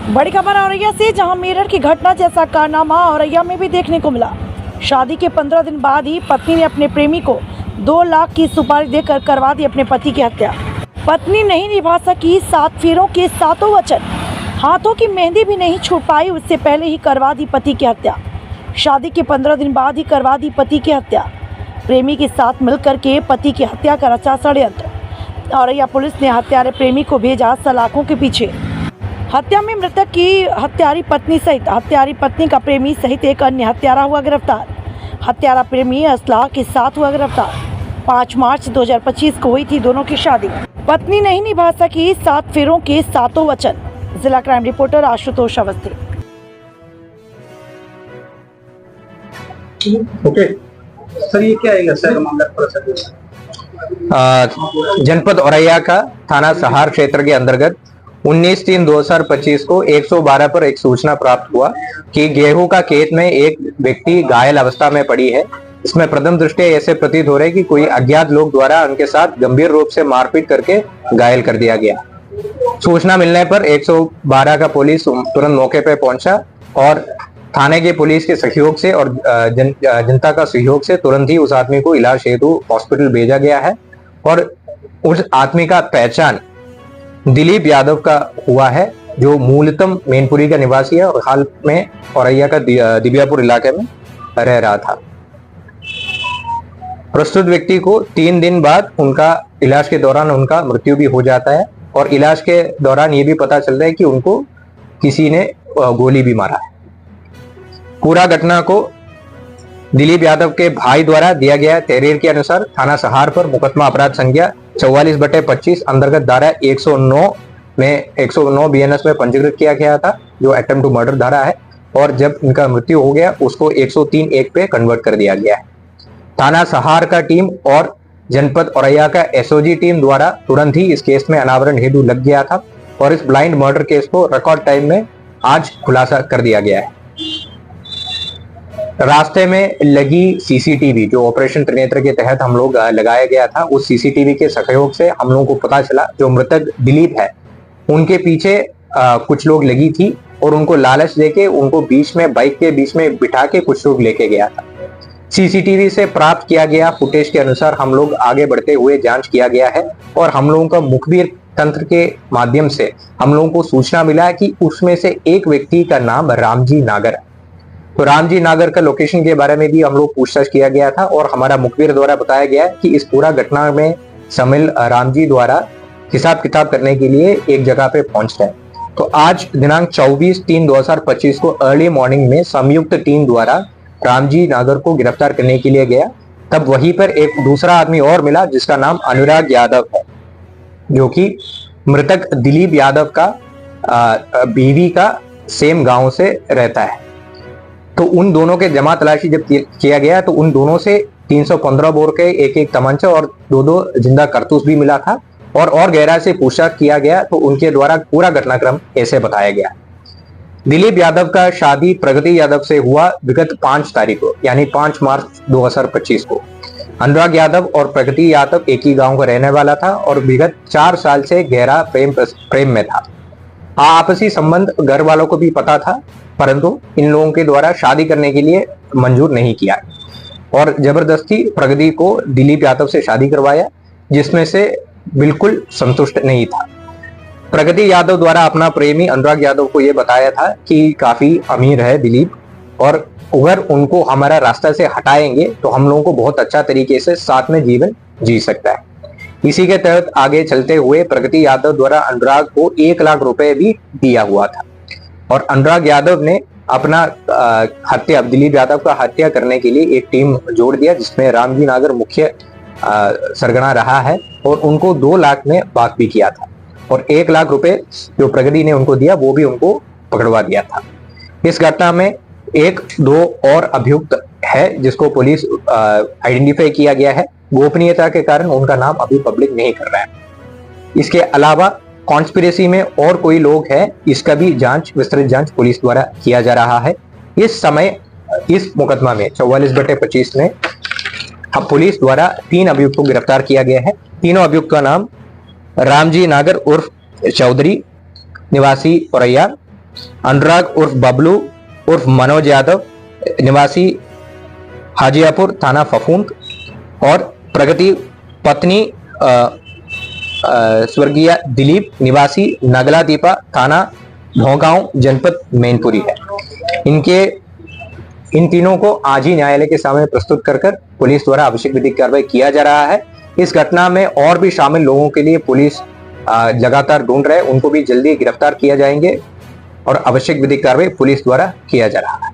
बड़ी खबर औरैया से, जहां मेरठ की घटना जैसा कारनामा औरैया में भी देखने को मिला। शादी के 15 दिन बाद ही पत्नी ने अपने प्रेमी को 2 लाख की सुपारी देकर करवा दी अपने पति की हत्या। पत्नी नहीं निभा सकी 7 फेरों के 7 वचन, हाथों की मेहंदी भी नहीं छूट पाई, उससे पहले ही करवा दी पति की हत्या। शादी के 15 दिन बाद ही करवा दी पति की हत्या। प्रेमी के साथ मिलकर के पति की हत्या का रचा षड्यंत्र। औरैया पुलिस ने हत्यारे प्रेमी को भेजा सलाखों के पीछे। हत्या में मृतक की हत्यारी पत्नी सहित हत्यारी पत्नी का प्रेमी सहित एक अन्य हत्यारा हुआ गिरफ्तार। हत्यारा प्रेमी असलाह के साथ हुआ गिरफ्तार। 5 मार्च 2025 को हुई थी दोनों की शादी। पत्नी नहीं निभा सकी 7 फेरों के 7 वचन। जिला crime reporter Ashutosh Awasthi. Okay sir, ये क्या है सर मामला जनपद औरैया का थाना सहार क्षेत्र के अंतर्गत 19/3/2025 को 112 पर एक सूचना प्राप्त हुआ कि गेहूं का खेत में एक व्यक्ति घायल अवस्था में पड़ी है। इसमें प्रथम दृष्टया ऐसे प्रतीत हो रहा है कि कोई अज्ञात लोग द्वारा उनके साथ गंभीर रूप से मारपीट करके घायल कर दिया गया। सूचना मिलने पर 112 का पुलिस तुरंत मौके पर पहुंचा और थाने के पुलिस के सहयोग से और जनता का सहयोग से तुरंत ही उस आदमी को इलाज हेतु हॉस्पिटल भेजा गया है और उस आदमी का पहचान दिलीप यादव का हुआ है, जो मूलतः मैनपुरी का निवासी है और हाल में औरैया का दिव्यापुर इलाके में रह रहा था। प्रस्तुत व्यक्ति को 3 दिन बाद उनका इलाज के दौरान उनका मृत्यु भी हो जाता है और इलाज के दौरान ये भी पता चलता है कि उनको किसी ने गोली भी मारा है। पूरा घटना को दिलीप यादव के भाई द्वारा दिया गया तहरीर के अनुसार थाना सहार पर मुकदमा अपराध संख्या 44/25 अंतर्गत धारा 109 बीएनएस में पंजीकृत किया गया था, जो अटेम्प्ट टू मर्डर धारा है, और जब इनका मृत्यु हो गया उसको 103(1) पे कन्वर्ट कर दिया गया है। थाना सहार का टीम और जनपद औरैया का एसओजी टीम द्वारा तुरंत ही इस केस में अनावरण हेतु लग गया था और इस ब्लाइंड मर्डर केस को रिकॉर्ड टाइम में आज खुलासा कर दिया गया है। रास्ते में लगी सीसीटीवी, जो ऑपरेशन त्रिनेत्र के तहत हम लोग लगाया गया था, उस सीसीटीवी के सहयोग से हम लोगों को पता चला जो मृतक दिलीप है उनके पीछे कुछ लोग लगी थी और उनको लालच देके उनको बीच में बाइक के बीच में बिठा के कुछ लोग लेके गया था। सीसीटीवी से प्राप्त किया गया फुटेज के अनुसार हम लोग आगे बढ़ते हुए जांच किया गया है और हम लोगों का मुखबिर तंत्र के माध्यम से हम लोगों को सूचना मिला कि उसमें से एक व्यक्ति का नाम रामजी नागर है। तो रामजी नागर का लोकेशन के बारे में भी हम लोग पूछताछ किया गया था और हमारा मुखबिर द्वारा बताया गया कि इस पूरा घटना में शामिल रामजी द्वारा हिसाब किताब करने के लिए एक जगह पे पहुंचते हैं। तो आज दिनांक 24/3/2025 को अर्ली मॉर्निंग में संयुक्त टीम द्वारा रामजी नागर को गिरफ्तार करने के लिए गया। तब वहीं पर एक दूसरा आदमी और मिला जिसका नाम अनुराग यादव है, जो कि मृतक दिलीप यादव का बीवी का सेम गांव से रहता है। तो उन दोनों के जमा तलाशी जब किया गया तो उन दोनों से 315 बोर के एक तमंचा और 2 जिंदा कारतूस भी मिला था और गहराई से पूछताछ किया गया तो उनके द्वारा पूरा घटनाक्रम ऐसे बताया गया। दिलीप यादव का शादी प्रगति यादव से हुआ विगत 5 तारीख को, यानी 5 मार्च 2025 को। अनुराग यादव और प्रगति यादव एक ही गांव का रहने वाला था और विगत 4 साल से गहरा प्रेम में था। आपसी संबंध घर वालों को भी पता था, परंतु इन लोगों के द्वारा शादी करने के लिए मंजूर नहीं किया और जबरदस्ती प्रगति को दिलीप यादव से शादी करवाया, जिसमें से बिल्कुल संतुष्ट नहीं था। प्रगति यादव द्वारा अपना प्रेमी अनुराग यादव को यह बताया था कि काफी अमीर है दिलीप और अगर उनको हमारा रास्ता से हटाएंगे तो हम लोगों को बहुत अच्छा तरीके से साथ में जीवन जी सकता है। इसी के तहत आगे चलते हुए प्रगति यादव द्वारा अनुराग को 1 लाख रुपए भी दिया हुआ था और अनुराग यादव ने अपना हत्या दिलीप यादव का हत्या करने के लिए एक टीम जोड़ दिया, जिसमें रामजी नागर मुख्य सरगना रहा है और उनको 2 लाख में बात भी किया था और 1 लाख रुपए जो प्रगति ने उनको दिया वो भी उनको पकड़वा दिया था। इस घटना में 1-2 और अभियुक्त है जिसको पुलिस आइडेंटिफाई किया गया है। गोपनीयता के कारण उनका नाम अभी पब्लिक नहीं कर रहा है। इसके अलावा कॉन्स्पिरेसी में और कोई लोग हैं, इसका भी विस्तृत जांच पुलिस द्वारा किया जा रहा है। इस समय इस मुकदमा में 44/25 में पुलिस द्वारा 3 अभियुक्तों को गिरफ्तार किया गया है। तीनों अभियुक्त का नाम रामजी नागर उर्फ चौधरी निवासी औरैया, अनुराग उर्फ बबलू उर्फ मनोज यादव निवासी हाजियापुर थाना फफूंद और प्रगति पत्नी स्वर्गीय दिलीप निवासी नगला दीपा थाना भोगांव जनपद मैनपुरी है। इन तीनों को आज ही न्यायालय के सामने प्रस्तुत कर पुलिस द्वारा आवश्यक विधिक कार्रवाई किया जा रहा है। इस घटना में और भी शामिल लोगों के लिए पुलिस लगातार ढूंढ रहे हैं, उनको भी जल्दी गिरफ्तार किया जाएंगे और आवश्यक विधिक कार्रवाई पुलिस द्वारा किया जा रहा है।